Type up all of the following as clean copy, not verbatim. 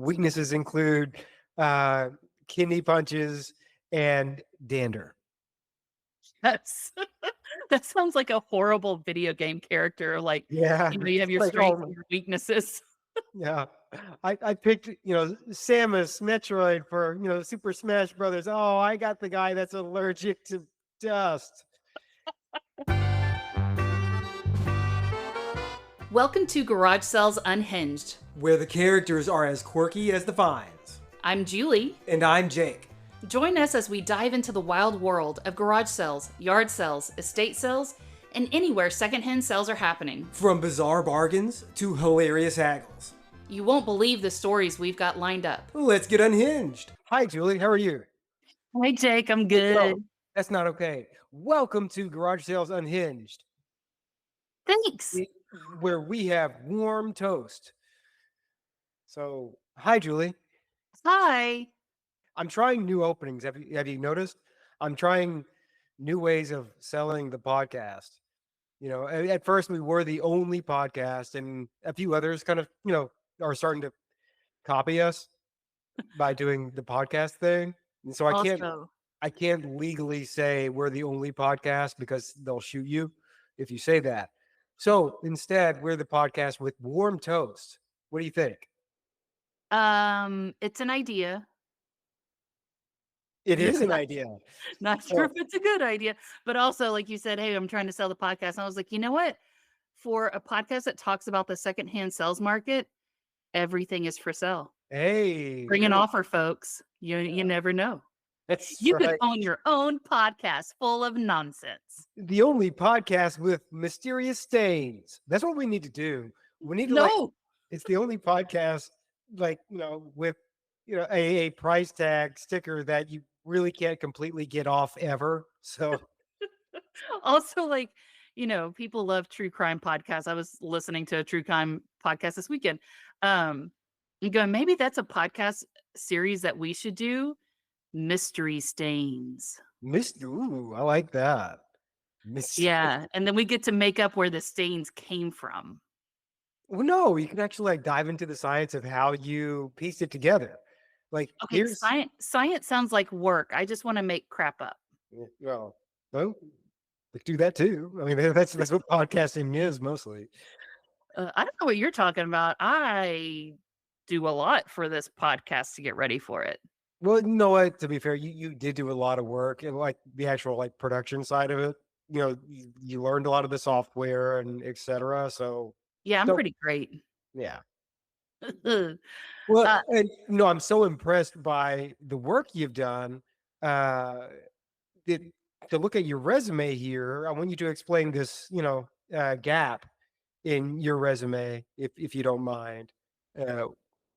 weaknesses include uh, kidney punches and dander. That's that sounds like a horrible video game character. Like, Yeah, you have your like strengths oh and your weaknesses. yeah. I picked Samus Metroid for Super Smash Brothers. Oh, I got the guy that's allergic to dust. Welcome to Garage Sales Unhinged. Where the characters are as quirky as the finds. I'm Julie. And I'm Jake. Join us as we dive into the wild world of garage sales, yard sales, estate sales, and anywhere secondhand sales are happening. From bizarre bargains to hilarious haggles. You won't believe the stories we've got lined up. Let's get unhinged. Hi, Julie. How are you? Hi, Jake. I'm good. No, that's not okay. Welcome to Garage Sales Unhinged. Thanks. Where we have warm toast. So, hi, Julie. Hi. I'm trying new openings. Have you noticed? I'm trying new ways of selling the podcast. At first we were the only podcast, and a few others kind of, are starting to copy us by doing the podcast thing. And so I can't legally say we're the only podcast because they'll shoot you if you say that. So instead, we're the podcast with warm toast. What do you think? It's an idea. It is an idea. Not sure if it's a good idea, but also, like you said, hey, I'm trying to sell the podcast. And I was like, you know what? For a podcast that talks about the secondhand sales market, everything is for sale. Hey, bring an offer, folks. You never know. You could own your own podcast full of nonsense. The only podcast with mysterious stains. That's what we need to do. We need to it's the only podcast with a price tag sticker that you really can't completely get off ever. So also, people love true crime podcasts. I was listening to a true crime podcast this weekend. And going, maybe that's a podcast series that we should do. Mystery stains. Ooh, I like that. Yeah, and then we get to make up where the stains came from. Well, no, you can actually dive into the science of how you pieced it together. Okay, science sounds like work. I just want to make crap up. Well, we do that too. I mean, that's what podcasting is mostly. I don't know what you're talking about. I do a lot for this podcast to get ready for it. Well, you know what? To be fair, you did do a lot of work and the actual production side of it. You learned a lot of the software and etc. So yeah, I'm pretty great. Yeah. Well, I'm so impressed by the work you've done. To look at your resume here, I want you to explain this, gap in your resume, if you don't mind.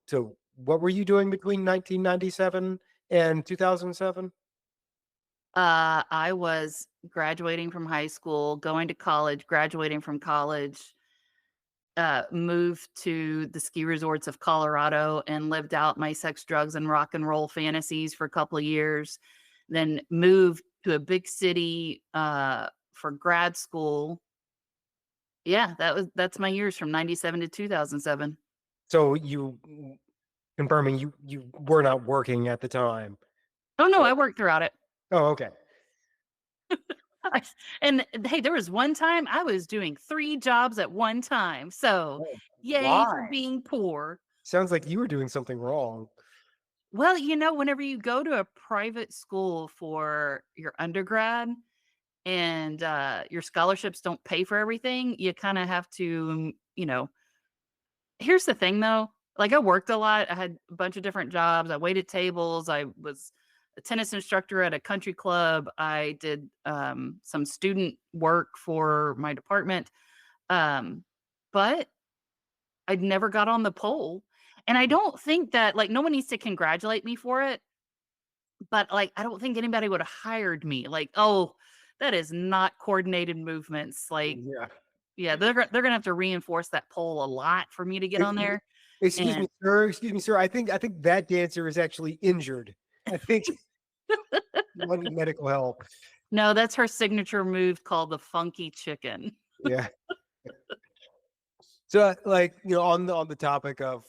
So what were you doing between 1997 and 2007? I was graduating from high school, going to college, graduating from college, moved to the ski resorts of Colorado and lived out my sex, drugs, and rock and roll fantasies for a couple of years. Then moved to a big city for grad school. Yeah, that's my years from 97 to 2007. So confirming you were not working at the time. Oh no, I worked throughout it. Oh, okay. And hey, there was one time I was doing 3 jobs at one time. So yay for being poor. Sounds like you were doing something wrong. Well, whenever you go to a private school for your undergrad and your scholarships don't pay for everything, you kind of have to, here's the thing though. I worked a lot. I had a bunch of different jobs. I waited tables. I was a tennis instructor at a country club. I did some student work for my department. But I'd never got on the pole. And I don't think that no one needs to congratulate me for it. But I don't think anybody would have hired me. Oh, that is not coordinated movements. Yeah, they're gonna have to reinforce that pole a lot for me to get on there. Excuse me, sir. I think that dancer is actually injured. I think wanting medical help. No, that's her signature move called the funky chicken. Yeah. So on the topic of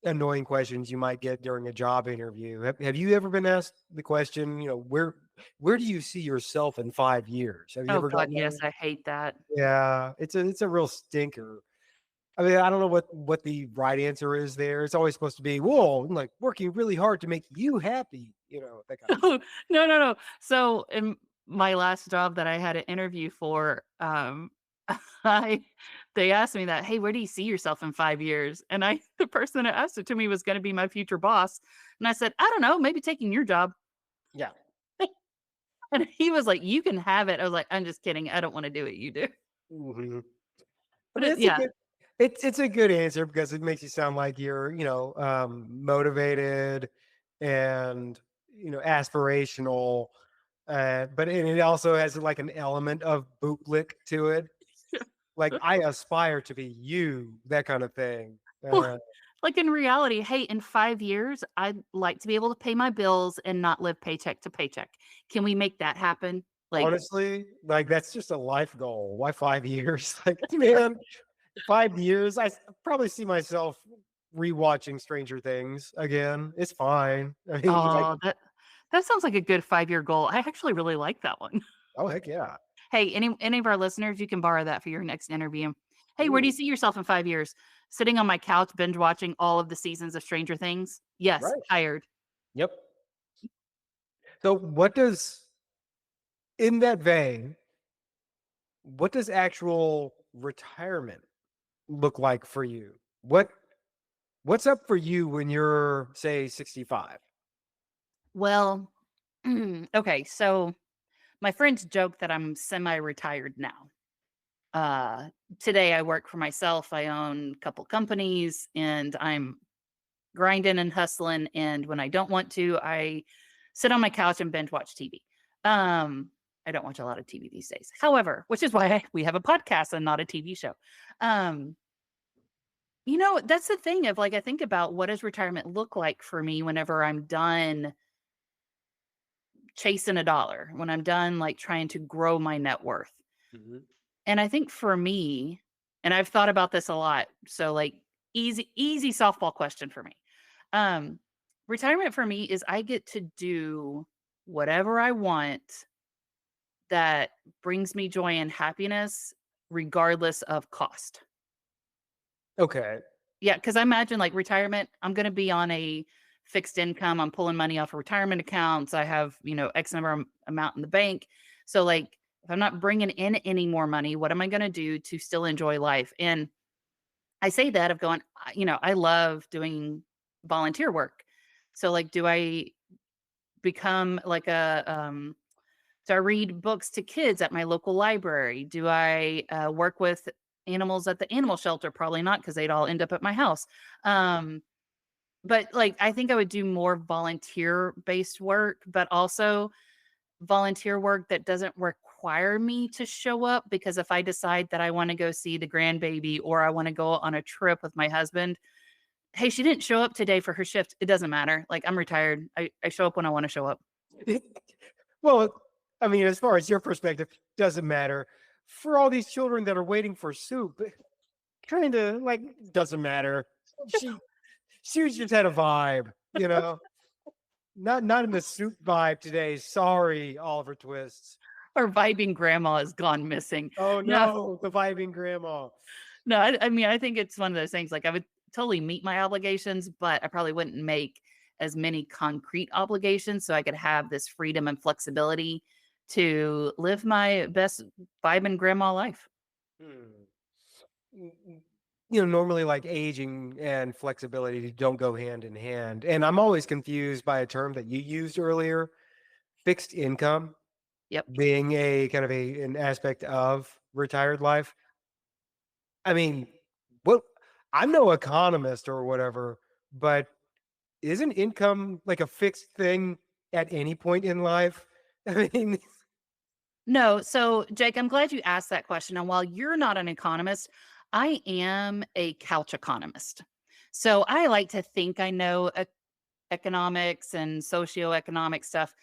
annoying questions you might get during a job interview. Have you ever been asked the question, where do you see yourself in 5 years? Have you Oh ever god, gotten yes, that? I hate that. Yeah, it's a real stinker. I mean, I don't know what the right answer is there. It's always supposed to be, whoa, like working really hard to make you happy, that kind of thing. No, no, no. So in my last job that I had an interview for, I they asked me that, "Hey, where do you see yourself in 5 years?" And I the person that asked it to me was gonna be my future boss, and I said, "I don't know, maybe taking your job." Yeah. And he was like, "You can have it." I was like, "I'm just kidding. I don't wanna do it. You do." hmm I But mean, yeah. it's a good answer because it makes you sound like you're, motivated and aspirational, but it also has like an element of bootlick to it. Like I aspire to be you, that kind of thing. Well, Uh, like, in reality, "Hey, in 5 years, I'd like to be able to pay my bills and not live paycheck to paycheck. Can we make that happen?" Like, Honestly, like that's just a life goal. Why 5 years? Like, man, 5 years. Probably see myself rewatching Stranger Things again. It's fine. I mean, like, oh, that sounds like a good 5-year goal. I actually really like that one. oh heck yeah. Hey, any of our listeners, you can borrow that for your next interview. "Hey, where do you Ooh, see yourself in 5 years?" "Sitting on my couch binge watching all of the seasons of Stranger Things." "Yes, right. hired." Yep. So in that vein, what does actual retirement look like for you? What's up for you when you're, say, 65? Well, okay, so my friends joke that I'm semi-retired now. Uh, Today I work for myself. I own a couple companies and I'm grinding and hustling. And when I don't want to, I sit on my couch and binge watch TV. I don't watch a lot of TV these days. However, which is why we have a podcast and not a TV show. Um, that's the thing of like, I think about what does retirement look like for me whenever I'm done chasing a dollar, when I'm done like trying to grow my net worth. Mhm. And I think for me, and I've thought about this a lot, so, like, easy softball question for me. Um, Retirement for me is I get to do whatever I want that brings me joy and happiness regardless of cost. Okay. Yeah, because I imagine, like, retirement, I'm gonna be on a fixed income, I'm pulling money off of retirement accounts, I have, X number amount in the bank. So, like, if I'm not bringing in any more money, what am I gonna do to still enjoy life? And I say that of going, I love doing volunteer work. So, like, do I become like do I read books to kids at my local library? Do I work with animals at the animal shelter? Probably not because they'd all end up at my house. Um, but like, I think I would do more volunteer based work, but also volunteer work that doesn't require me to show up because if I decide that I want to go see the grandbaby or I want to go on a trip with my husband, hey, she didn't show up today for her shift. It doesn't matter. Like I'm retired. I show up when I want to show up. Well, I mean, as far as your perspective, doesn't matter. For all these children that are waiting for soup, kind of like doesn't matter. She she just had a vibe, you know. Not in the soup vibe today. Sorry, Oliver Twists. Our vibing grandma has gone missing. Oh No, no, the vibing grandma. no, I mean, I think it's one of those things, like, I would totally meet my obligations, but I probably wouldn't make as many concrete obligations so I could have this freedom and flexibility to live my best vibing grandma life. Hmm. Normally like aging and flexibility don't go hand in hand. And I'm always confused by a term that you used earlier, fixed income Yep. being a kind of an aspect of retired life. I mean, what I'm no economist or whatever, but isn't income like a fixed thing at any point in life? I mean, No, so Jake, I'm glad you asked that question. And while you're not an economist, I am a couch economist. So I like to think I know economics and socioeconomic stuff,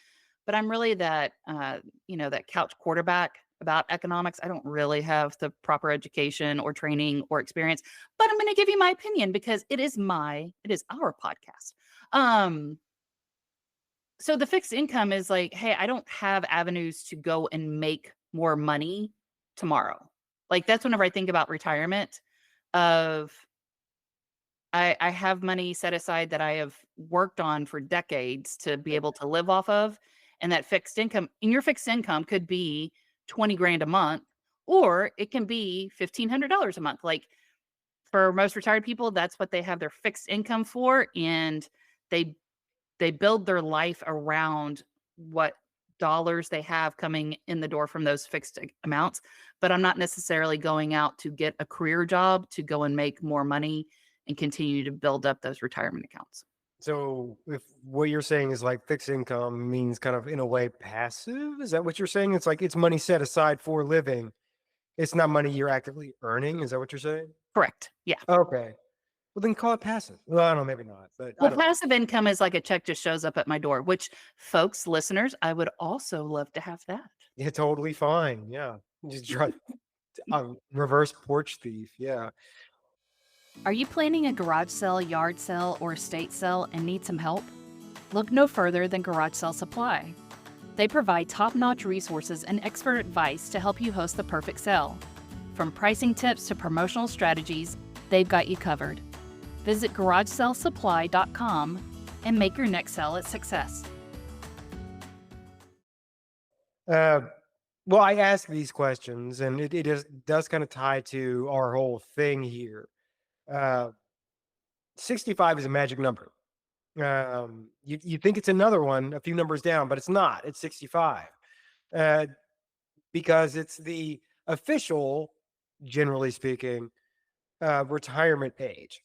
but I'm really that that couch quarterback. about economics. I don't really have the proper education or training or experience, but I'm going to give you my opinion because it is our podcast. Um, so the fixed income is like, hey, I don't have avenues to go and make more money tomorrow. Like that's whenever I think about retirement of I have money set aside that I have worked on for decades to be able to live off of, and that fixed income and your fixed income could be 20 grand a month, or it can be $1,500 a month. Like, for most retired people, that's what they have their fixed income for, and they they build their life around what dollars they have coming in the door from those fixed amounts. But I'm not necessarily going out to get a career job to go and make more money and continue to build up those retirement accounts. So if what you're saying is like fixed income means kind of in a way passive, is that what you're saying? It's like it's money set aside for living. It's not money you're actively earning. Is that what you're saying? Correct. Yeah. Okay. Well, then call it passive. Well, I don't know, maybe not, but I Well, don't know. passive income is like a check just shows up at my door, which folks, listeners, I would also love to have that. Yeah, totally fine. Yeah. Just try reverse porch thief. Yeah. Are you planning a garage sale, yard sale, or estate sale and need some help? Look no further than Garage Sale Supply. They provide top-notch resources and expert advice to help you host the perfect sale. From pricing tips to promotional strategies, they've got you covered. Visit GarageSaleSupply.com and make your next sale a success. Uh, well, I ask these questions, and it does kind of tie to our whole thing here. Uh, 65 is a magic number. You think it's another one, a few numbers down, but it's not. It's 65. Uh, because it's the official, generally speaking, retirement age,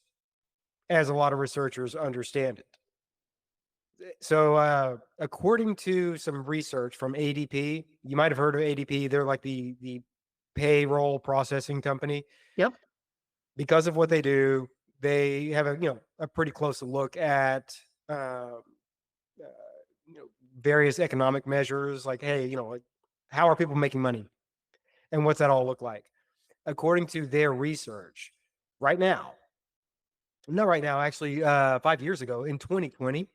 as a lot of researchers understand it. So, according to some research from ADP, you might have heard of ADP. They're like the payroll processing company. Yep. Because of what they do, they have a pretty close look at um, uh, various economic measures. Like, hey, like, how are people making money, and what's that all look like? According to their research, right now, not right now, actually, 5 years ago in 2020,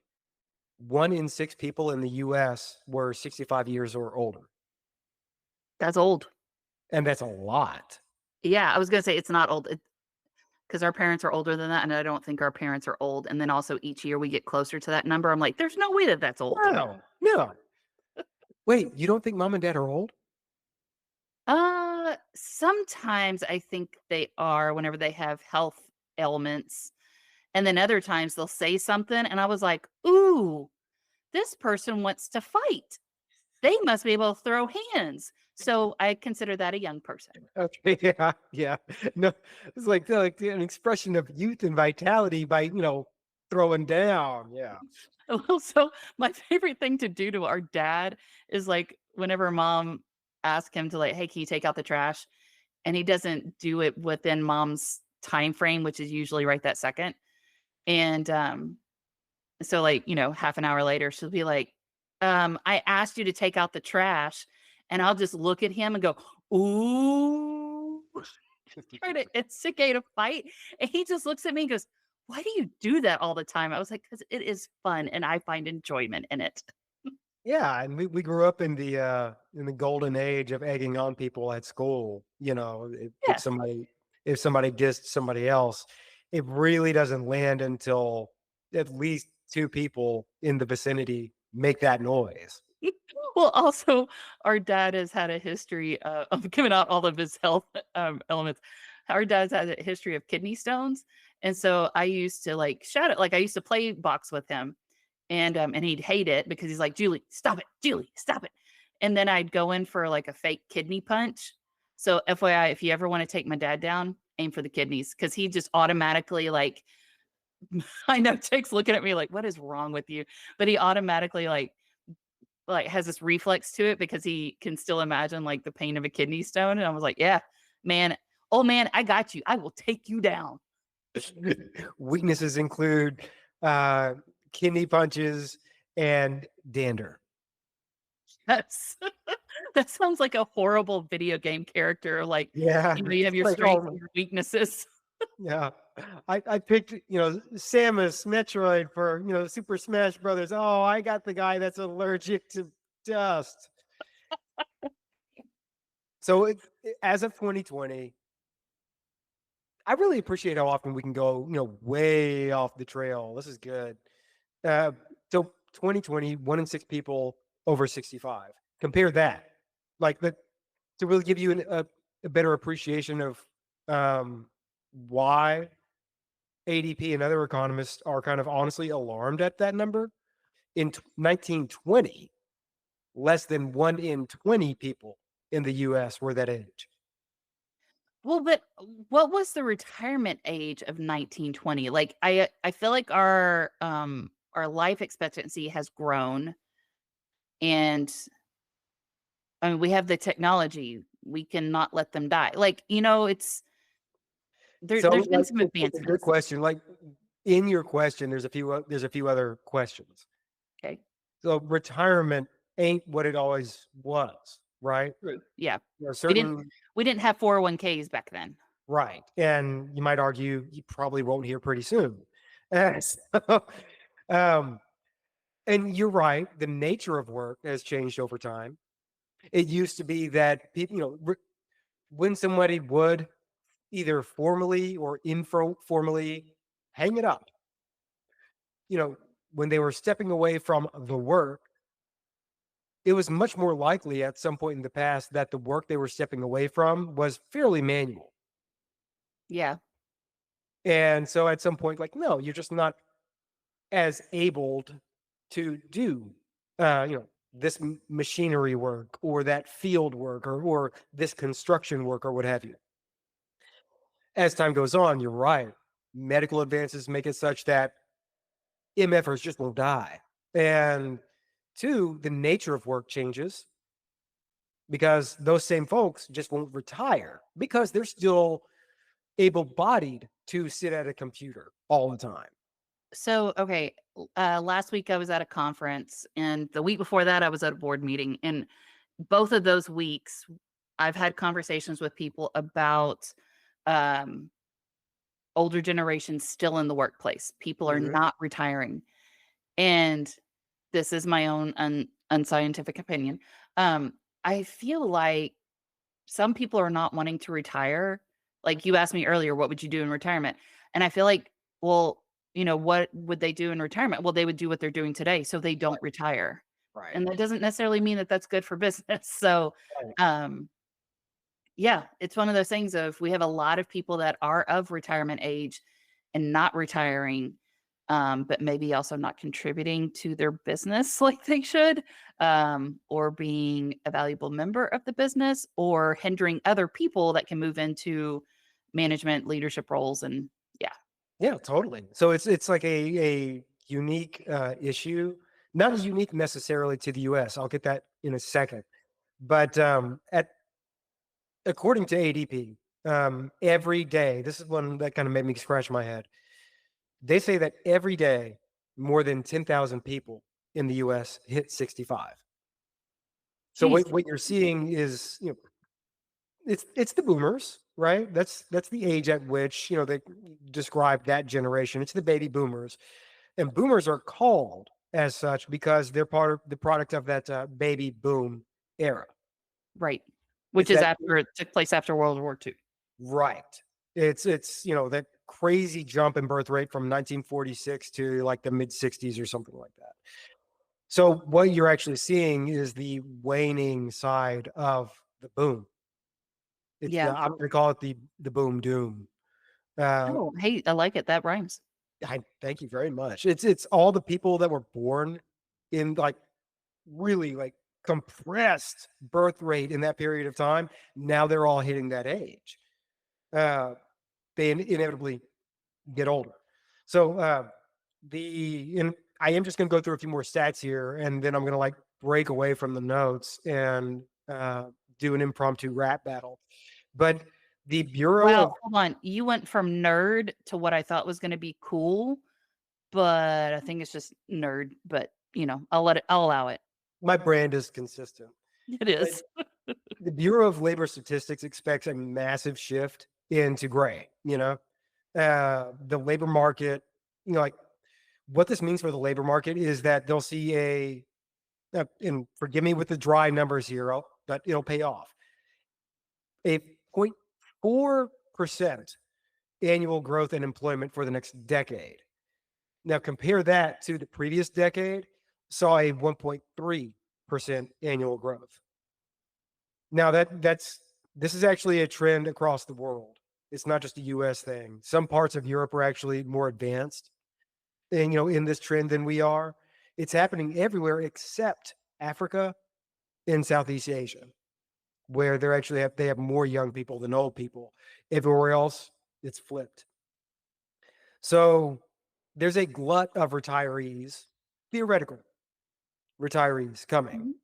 1 in 6 people in the US were 65 years or older. That's old. And that's a lot. Yeah, I was gonna say it's not old because our parents are older than that, and I don't think our parents are old. And then also each year we get closer to that number. I'm like, there's no way that that's old. No, no. Wait, you don't think mom and dad are old? Sometimes I think they are whenever they have health ailments, and then other times they'll say something, and I was like, "Ooh, this person wants to fight. They must be able to throw hands." So I consider that a young person. Okay, yeah, yeah. No, it's like an expression of youth and vitality by, throwing down. Yeah. Well, so my favorite thing to do to our dad is like whenever mom asks him to like, "Hey, can you take out the trash?" And he doesn't do it within mom's time frame, which is usually right that second. And so like, half an hour later, she'll be like, I asked you to take out the trash. And I'll just look at him and go, ooh, try to instigate a fight. And he just looks at me and goes, why do you do that all the time? I was like, because it is fun and I find enjoyment in it. Yeah, and we grew up in the golden age of egging on people at school. If Yeah. somebody dissed somebody else, it really doesn't land until at least 2 people in the vicinity make that noise. Well, also, our dad has had a history of giving out all of his health elements. Our dad's had a history of kidney stones. And so I used to like shout it, like I used to play box with him. And he'd hate it because he's like, Julie, stop it. Julie, stop it. And then I'd go in for like a fake kidney punch. So FYI, if you ever want to take my dad down, aim for the kidneys because he just automatically like I know Jake's looking at me like, what is wrong with you? But he automatically like has this reflex to it because he can still imagine like the pain of a kidney stone. And I was like, yeah, man, oh man, I got you. I will take you down. Weaknesses include uh, kidney punches and dander. Yes. That sounds like a horrible video game character, like, Yeah, you have your like, strengths oh, and your weaknesses. yeah. I picked, Samus Metroid for, Super Smash Brothers. Oh, I got the guy that's allergic to dust. So as of 2020, I really appreciate how often we can go, way off the trail. This is good. Uh, so 2020, 1 in 6 people over 65. Compare that, like the to really give you a better appreciation of why ADP and other economists are kind of honestly alarmed at that number. In 1920, less than 1 in 20 people in the US were that age. Well, but what was the retirement age of 1920? Like, I feel like our life expectancy has grown, and I mean, we have the technology. We cannot let them die. Like, it's So, there's been like, some it's a good advancements. question. Like, in your question, there's a few other questions. Okay. So, retirement ain't what it always was, right? True. Yeah. We didn't Certain we didn't have 401ks back then. right, and you might argue you probably won't hear pretty soon. So, um, and you're right. The nature of work has changed over time. It used to be that people, when somebody would either formally or informally hang it up, you know, when they were stepping away from the work, it was much more likely at some point in the past that the work they were stepping away from was fairly manual. Yeah. And so at some point, like, no, you're just not as able to do, this machinery work or that field work or this construction work or what have you. As time goes on, you're right. Medical advances make it such that MFers just won't die. And two, the nature of work changes because those same folks just won't retire because they're still able bodied to sit at a computer all the time. So, okay, last week I was at a conference, and the week before that I was at a board meeting, and both of those weeks I've had conversations with people about um, older generations still in the workplace. People are Mhm. not retiring, and this is my own unscientific opinion. Um, I feel like some people are not wanting to retire. Like you asked me earlier, what would you do in retirement? And I feel like, well, what would they do in retirement? Well, they would do what they're doing today, so they don't Right. retire. Right. And that doesn't necessarily mean that that's good for business. So, Right. um, yeah, it's one of those things of we have a lot of people that are of retirement age and not retiring, but maybe also not contributing to their business like they should, or being a valuable member of the business, or hindering other people that can move into management leadership roles. And yeah, Yeah, totally. So it's like a unique issue, not as unique necessarily to the US. I'll get that in a second. But at according to ADP, every day, this is one that kind of made me scratch my head. They say that every day, more than 10,000 people in the US hit 65. So geez, what you're seeing is, it's the boomers, right? That's the age at which, they describe that generation. It's the baby boomers. And boomers are called as such because they're part of the product of that baby boom era. right, which It's is that after it took place after World War II. right. It's that crazy jump in birth rate from 1946 to like the mid 60s or something like that. So what you're actually seeing is the waning side of the boom. It's the Yeah. I'm going to call it the boom doom. Uh, Oh, hey, I like it. That rhymes. I thank you very much. It's all the people that were born in like really like compressed birth rate in that period of time. Now they're all hitting that age. Uh, they inevitably get older. So I am just going to go through a few more stats here, and then I'm going to like break away from the notes and do an impromptu rap battle. But the Bureau Wow, of hold on. You went from nerd to what I thought was gonna be cool, but I think it's just nerd, but, I'll allow it. my brand is consistent. It But is. The Bureau of Labor Statistics expects a massive shift into gray. The labor market, like what this means for the labor market is that they'll see and forgive me with the dry numbers here, but it'll pay off. A 0.4% annual growth in employment for the next decade. Now compare that to the previous decade, saw a 1.3% annual growth. Now this is actually a trend across the world. It's not just a US thing. Some parts of Europe are actually more advanced and in this trend than we are. It's happening everywhere except Africa and Southeast Asia, where they have more young people than old people. Everywhere else, it's flipped. So there's a glut of retirees, theoretical retirees coming.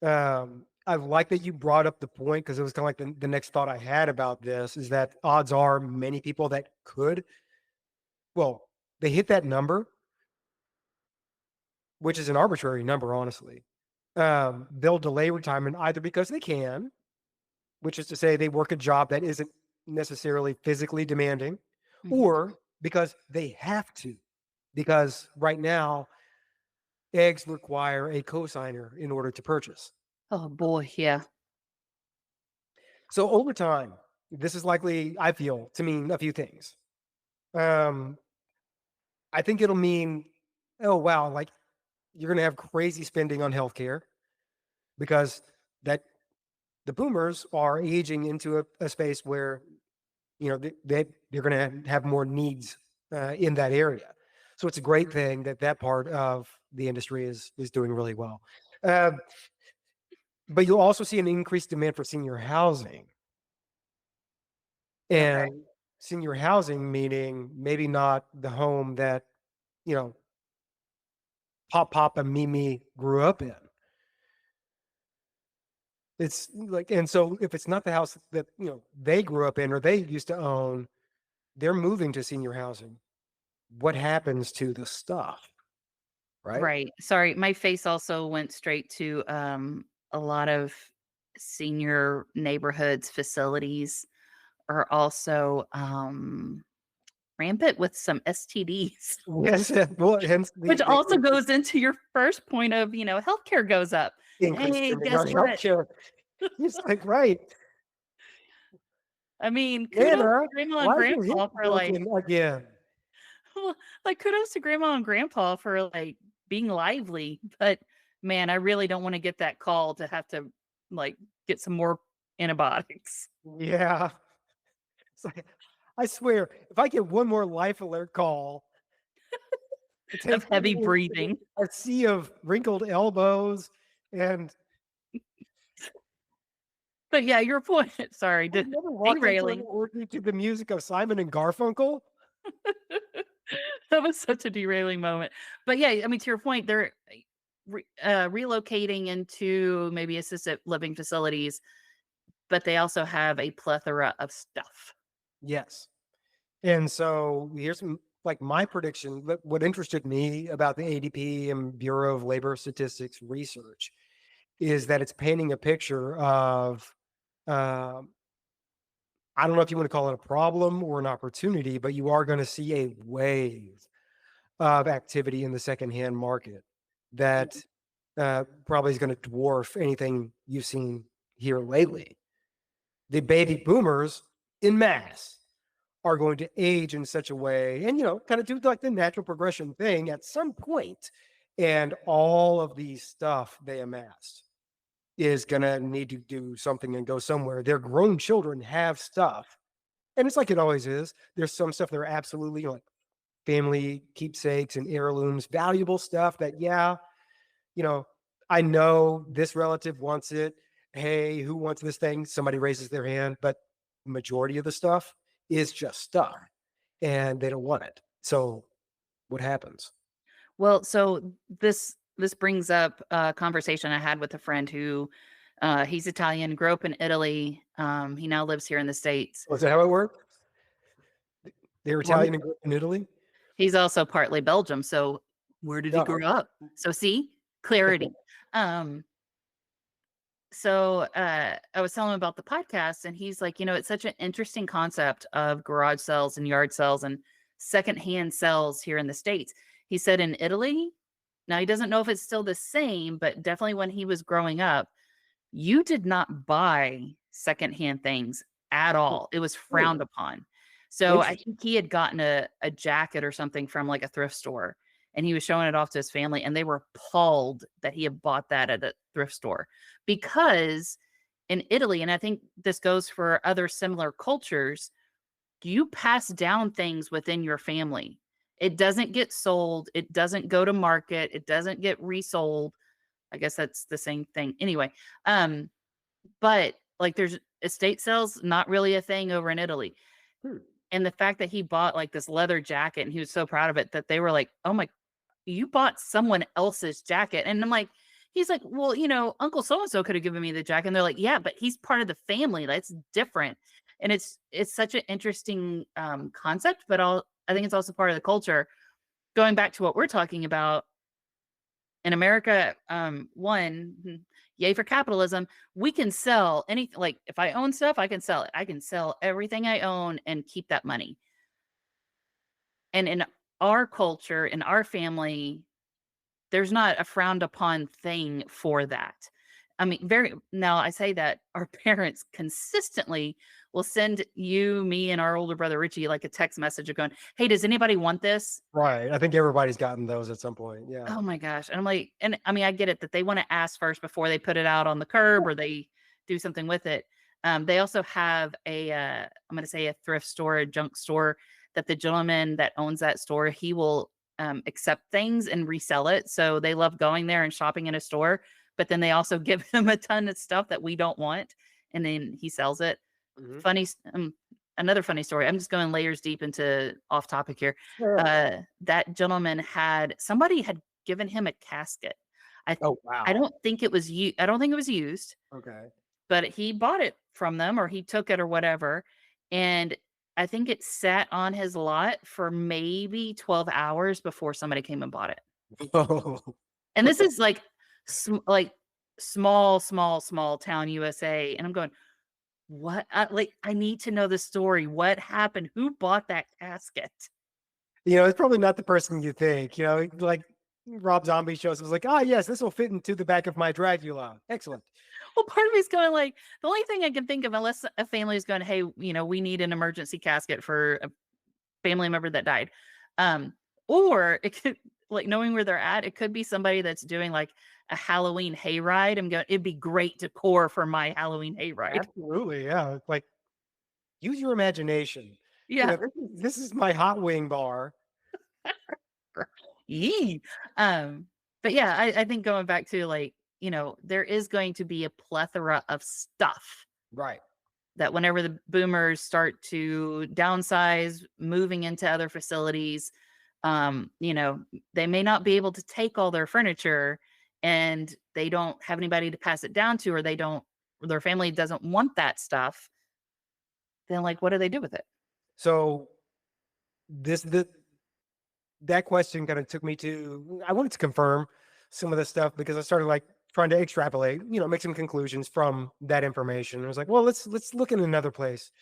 I like that you brought up the point because it was kind of like the next thought I had about this is that odds are many people that they hit that number, which is an arbitrary number, honestly. They'll delay retirement either because they can, which is to say they work a job that isn't necessarily physically demanding, or because they have to, because right now eggs require a cosigner in order to purchase. Oh boy, yeah. So over time, this is likely, I feel, to mean a few things. I think it'll mean, oh wow, like you're going to have crazy spending on healthcare because the boomers are aging into a space where they're going to have more needs in that area. So it's a great thing that part of the industry is doing really well. But you'll also see an increased demand for senior housing. And senior housing meaning maybe not the home that, Pop and Mimi grew up in. It's like, and so if it's not the house that, they grew up in or they used to own, they're moving to senior housing. What happens to the stuff? Right? Right. Sorry, my face also went straight to a lot of senior neighborhoods facilities are also rampant with some STDs. Yes. Well, hence Which also goes into your first point of, healthcare goes up. increased Hey, spending guess on what? healthcare. It's like, right. I mean, kudos Anna, to grandma and why is your hip grandpa for broken again? well, kudos to grandma and grandpa for being lively. But man, I really don't want to get that call to have to get some more antibiotics. Yeah. It's like, I swear, if I get one more life alert call, it Of takes heavy me into breathing. a sea of wrinkled elbows and But yeah, your point. Sorry, I've never walked into an derailing. orgy to the music of Simon and Garfunkel. That was such a derailing moment. But yeah, I mean, to your point, they're relocating into maybe assisted living facilities, but they also have a plethora of stuff. Yes. And so here's like my prediction. What interested me about the ADP and Bureau of Labor Statistics research is that it's painting a picture of, I don't know if you want to call it a problem or an opportunity, but you are going to see a wave of activity in the secondhand market that probably is going to dwarf anything you've seen here lately. The baby boomers in mass are going to age in such a way and, kind of do like the natural progression thing at some point, and all of these stuff they amassed is going to need to do something and go somewhere. Their grown children have stuff. And it's like it always is. There's some stuff that are absolutely like family keepsakes and heirlooms, valuable stuff that, yeah, I know this relative wants it. Hey, who wants this thing? Somebody raises their hand, but majority of the stuff is just stuff and they don't want it. So what happens? Well, so this brings up a conversation I had with a friend who he's Italian, grew up in Italy. He now lives here in the States. Was that how it worked? They were Well, Italian and grew up in Italy? he's also partly Belgium. So where did he No. grow up? So see, clarity. Um, So I was telling him about the podcast, and he's like, it's such an interesting concept of garage sales and yard sales and secondhand sales here in the States. He said in Italy, now he doesn't know if it's still the same, but definitely when he was growing up, you did not buy secondhand things at Hmm. all. It was Hmm. frowned upon. So I Interesting. think he had gotten a jacket or something from like a thrift store, and he was showing it off to his family, and they were appalled that he had bought that at a thrift store because in Italy, and I think this goes for other similar cultures, you pass down things within your family. It doesn't get sold, it doesn't go to market, it doesn't get resold. I guess that's the same thing. Anyway, um, but like there's estate sales, not really a thing over in Italy. Hmm. And the fact that he bought like this leather jacket and he was so proud of it that they were like, "Oh my, you bought someone else's jacket." And I'm like, he's like, "Well, Uncle so and so could have given me the jacket." And they're like, "Yeah, but he's part of the family. That's different." And it's such an interesting concept, but I think it's also part of the culture. Going back to what we're talking about, in America, yay for capitalism. We can sell anything. Like if I own stuff, I can sell it. I can sell everything I own and keep that money. And in our culture, in our family, there's not a frowned upon thing for that. I mean, now I say that our parents consistently will send you, me, and our older brother Richie like a text message of going, "Hey, does anybody want this?" Right. I think everybody's gotten those at some point. Yeah. Oh my gosh. And I'm like, and I mean, I get it that they want to ask first before they put it out on the curb or they do something with it. They also have I'm going to say a thrift store, a junk store that the gentleman that owns that store, he will accept things and resell it. So they love going there and shopping in a store, but then they also give him a ton of stuff that we don't want. And then he sells it. Hmm. Funny, another funny story. I'm just going layers deep into off topic here. Sure. That gentleman somebody had given him a casket. I Oh, I wow. don't think it was I don't think it was used, Okay. but he bought it from them or he took it or whatever. And I think it sat on his lot for maybe 12 hours before somebody came and bought it. Oh, And this is like like small town USA. And I'm going, what? I need to know the story. What happened? Who bought that casket? it's probably not the person you think. Like Rob Zombie shows us like, yes, this will fit into the back of my Dracula. Excellent. Well, part of me is going like, the only thing I can think of, unless a family is going, "Hey, we need an emergency casket for a family member that died," um, or it could, like knowing where they're at, it could be somebody that's doing like a Halloween hayride. I'm going, it'd be great decor for my Halloween hayride. Absolutely. Yeah. Like use your imagination. Yeah. This is my hot wing bar. Yee. Um, but yeah, I think going back to like, there is going to be a plethora of stuff Right. that whenever the boomers start to downsize, moving into other facilities, they may not be able to take all their furniture and they don't have anybody to pass it down to, or their family doesn't want that stuff. Then like, what do they do with it? So this that question kind of took me to I wanted to confirm some of this stuff because I started like trying to extrapolate, make some conclusions from that information. I was like, well, let's look in another place.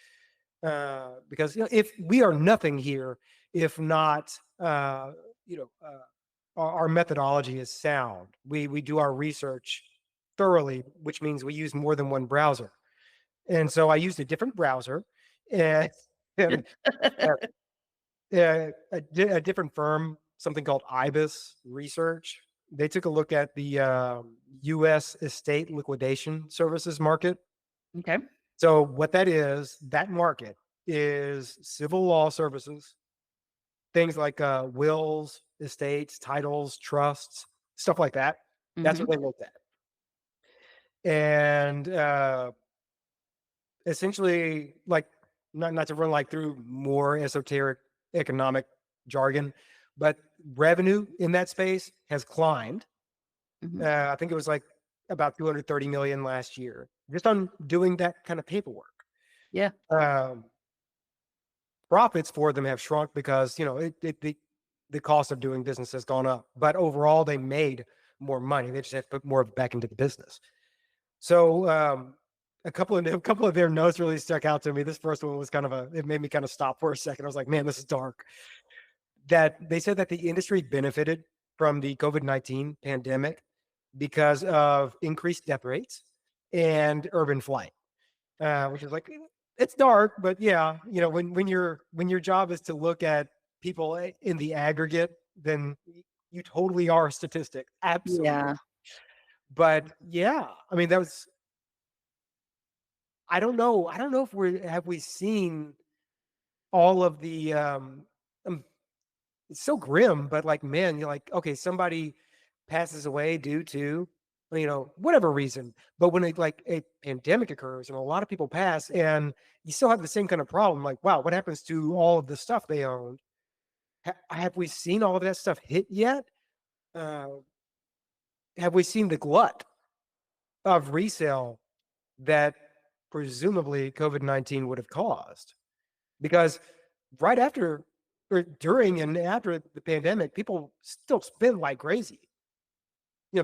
Because if we are nothing here, if not our methodology is sound. We do our research thoroughly, which means we use more than one browser. And so I used a different browser and, and a different firm, something called IBIS Research. They took a look at the U.S. estate liquidation services market. Okay. So what that market is civil law services, things like wills, estates, titles, trusts, stuff like that. That's Hmm. what they looked at. And essentially, like, not to run like through more esoteric economic jargon, but revenue in that space has climbed. Hmm. I think it was like about 230 million last year, just on doing that kind of paperwork. Yeah. Um, Profits for them have shrunk because the cost of doing business has gone up, but overall they made more money. They just have to put more back into the business. So a couple of their notes really stuck out to me. This first one was it made me kind of stop for a second. I was like, man, this is dark. That they said that the industry benefited from the COVID-19 pandemic because of increased death rates and urban flight, which is like it's dark, but yeah, when your job is to look at people in the aggregate, then you totally are a statistic, absolutely. Yeah. But yeah, I mean that was I don't know if we seen all of the um it's so grim, but like, man, you're like, okay, somebody passes away due to, whatever reason. But when a pandemic occurs and a lot of people pass and you still have the same kind of problem, like, wow, what happens to all of the stuff they owned? Have we seen all of that stuff hit yet? Uh, have we seen the glut of resale that presumably COVID-19 would have caused? Because right after or during and after the pandemic, people still spend like crazy.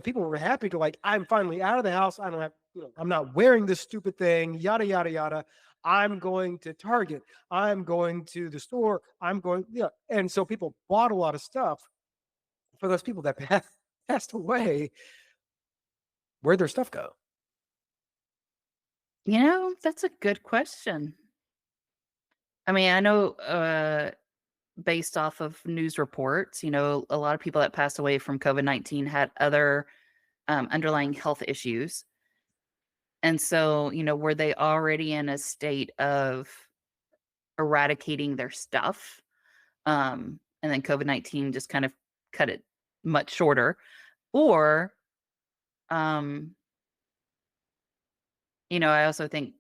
People were happy to like, I'm finally out of the house. I don't have, I'm not wearing this stupid thing, yada, yada, yada. I'm going to Target. I'm going to the store. I'm going, yeah. And so people bought a lot of stuff. For those people that passed away, where'd their stuff go? That's a good question. I mean, I know based off of news reports, a lot of people that passed away from COVID-19 had other underlying health issues. And so, were they already in a state of eradicating their stuff? And then COVID-19 just kind of cut it much shorter. Or, um, I also think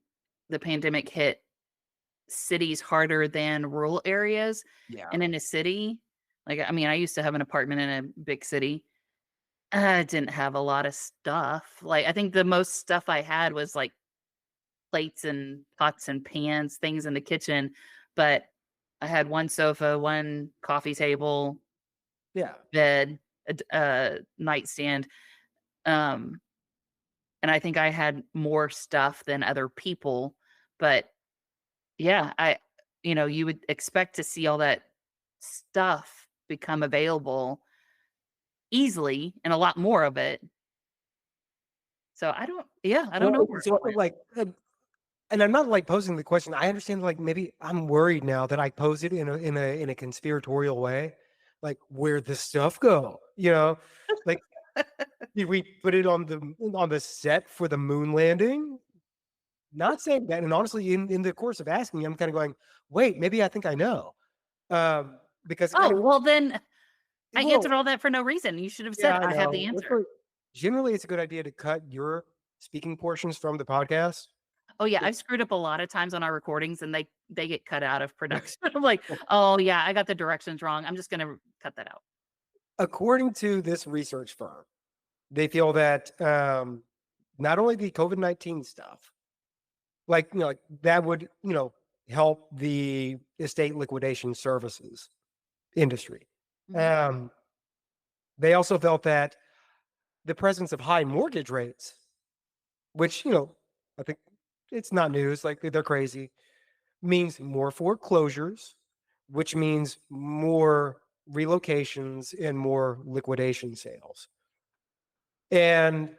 the pandemic hit cities harder than rural areas. Yeah. And in a city, like, I mean, I used to have an apartment in a big city. I didn't have a lot of stuff. Like, I think the most stuff I had was like plates and pots and pans, things in the kitchen. But I had one sofa, one coffee table, Yeah. bed, a nightstand. Um, and I think I had more stuff than other people. But yeah, you would expect to see all that stuff become available easily and a lot more of it. So I don't know Well, where it so went. like, and I'm not like posing the question. I understand like maybe I'm worried now that I pose it in a conspiratorial way. Like where'd the stuff go? Like did we put it on the set for the moon landing? Not saying that. And honestly, in the course of asking, I'm kind of going, wait, maybe I think I know. Because Oh, well, then I answered well, all that for no reason. You should have yeah, said, I "I have the know. answer." Generally, it's a good idea to cut your speaking portions from the podcast. Oh, yeah, I've screwed up a lot of times on our recordings, and they get cut out of production. I'm like, "Oh, yeah, I got the directions wrong. I'm just gonna cut that out." According to this research firm, they feel that not only the COVID-19 stuff, like that would help the estate liquidation services industry. Mhm. Um, they also felt that the presence of high mortgage rates, which I think it's not news, like they're crazy, means more foreclosures, which means more relocations and more liquidation sales. And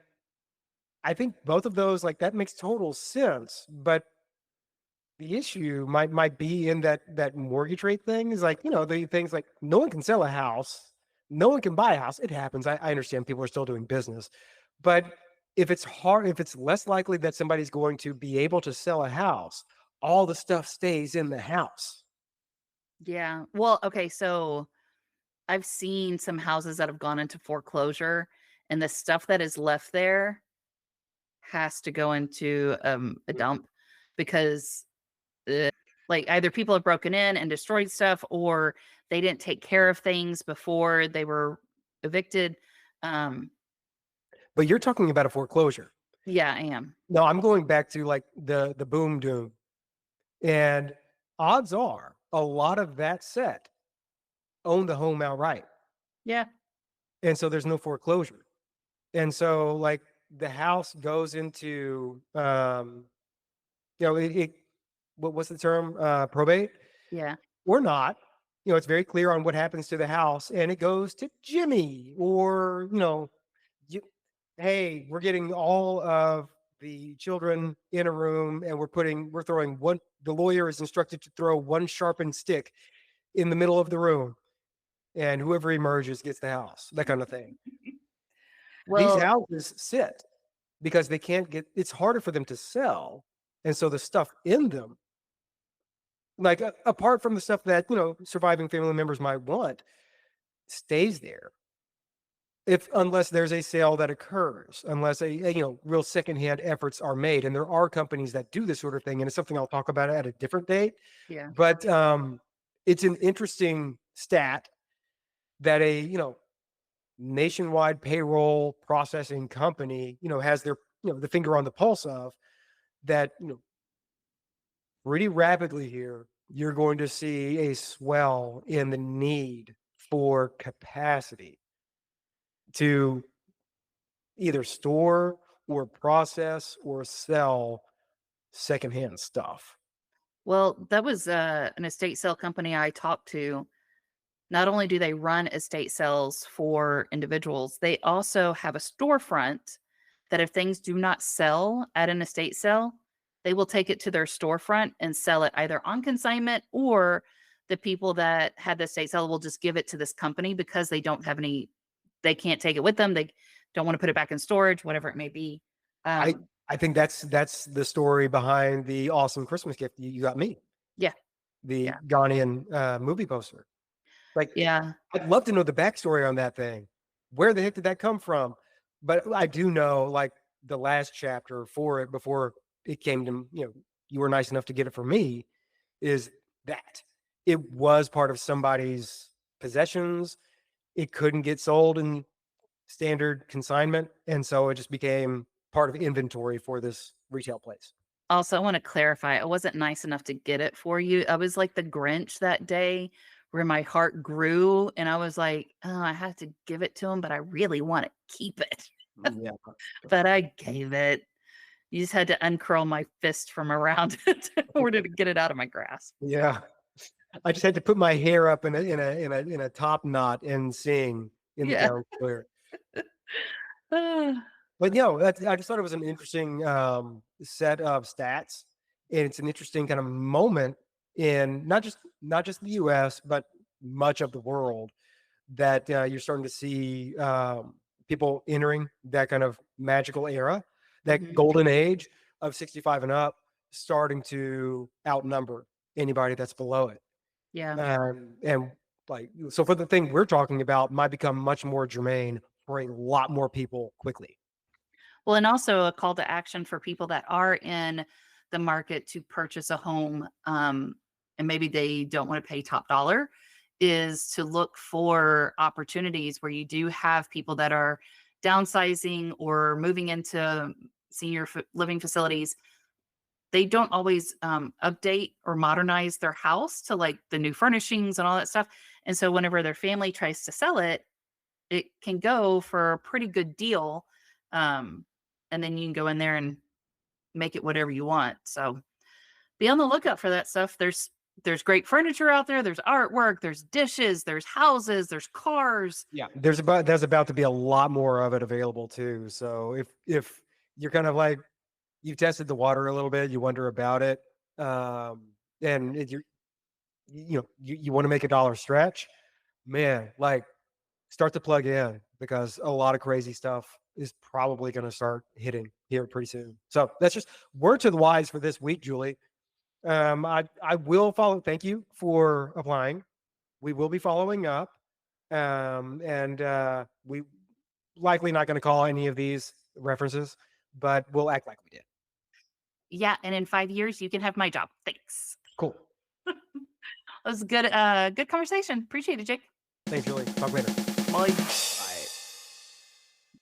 I think both of those, like that makes total sense. But the issue might be in that mortgage rate thing is like, the things like no one can sell a house, no one can buy a house. It happens. I understand people are still doing business. But if it's less likely that somebody's going to be able to sell a house, all the stuff stays in the house. Yeah. Well, okay, so I've seen some houses that have gone into foreclosure, and the stuff that is left there has to go into, a dump because, like, either people have broken in and destroyed stuff, or they didn't take care of things before they were evicted. Um, But you're talking about a foreclosure. yeah, I am. No, I'm going back to like the boom doom. And odds are a lot of that set own the home outright. Yeah. And so there's no foreclosure. And so like the house goes into it what's the term? Probate Yeah. or not. It's very clear on what happens to the house, and it goes to Jimmy, or you, hey, we're getting all of the children in a room, and we're throwing one. The lawyer is instructed to throw one sharpened stick in the middle of the room, and whoever emerges gets the house. That kind of thing. These Well, houses sit because they can't get. It's harder for them to sell, and so the stuff in them, like apart from the stuff that surviving family members might want, stays there. If unless there's a sale that occurs, unless a real secondhand efforts are made, and there are companies that do this sort of thing, and it's something I'll talk about at a different date. yeah. But it's an interesting stat that a nationwide payroll processing company has their the finger on the pulse of that. Pretty rapidly here, you're going to see a swell in the need for capacity to either store or process or sell secondhand stuff. Well, that was an estate sale company I talked to. Not only do they run estate sales for individuals, they also have a storefront that if things do not sell at an estate sale, they will take it to their storefront and sell it either on consignment, or the people that had the estate sale will just give it to this company because they don't have any, they can't take it with them. They don't want to put it back in storage, whatever it may be. I Um, I think that's the story behind the awesome Christmas gift you got me, yeah, the yeah, Ghanaian movie poster. Like, yeah. I'd love to know the backstory on that thing. Where the heck did that come from? But I do know, like, the last chapter for it before it came to you were nice enough to get it for me, is that it was part of somebody's possessions. It couldn't get sold in standard consignment, and so it just became part of inventory for this retail place. Also, I wanna clarify, I wasn't nice enough to get it for you. I was like the Grinch that day where my heart grew, and I was like, "Oh, I have to give it to him, but I really wanna keep it." Yeah, But I gave it. You just had to uncurl my fist from around it in order to get it out of my grasp. yeah. I just had to put my hair up in a top knot and sing in the Yeah. town square. Ah, But I just thought it was an interesting set of stats, and it's an interesting kind of moment in not just the U.S. but much of the world that you're starting to see people entering that kind of magical era, that mhm. golden age of 65 and up, starting to outnumber anybody that's below it. Yeah. And like, so for the thing we're talking about might become much more germane for a lot more people quickly. Well, and also a call to action for people that are in the market to purchase a home, and maybe they don't want to pay top dollar, is to look for opportunities where you do have people that are downsizing or moving into living facilities. They don't always update or modernize their house to like the new furnishings and all that stuff. And so whenever their family tries to sell it, it can go for a pretty good deal. Um, and then you can go in there and make it whatever you want. So be on the lookout for that stuff. There's great furniture out there. There's artwork. There's dishes. There's houses. There's cars. Yeah, there's about to be a lot more of it available too. So if you're kind of like, you've tested the water a little bit, you wonder about it, and you want to make a dollar stretch, man, like, start to plug in, because a lot of crazy stuff is probably going to start hitting here pretty soon. So that's just word to the wise for this week, Julie. I will follow. Thank you for applying. We will be following up, and we likely not going to call any of these references, but we'll act like we did. Yeah. And in 5 years, you can have my job. Thanks. Cool. That was a good conversation. Appreciate it, Jake. Thanks, Julie. Talk later. Bye.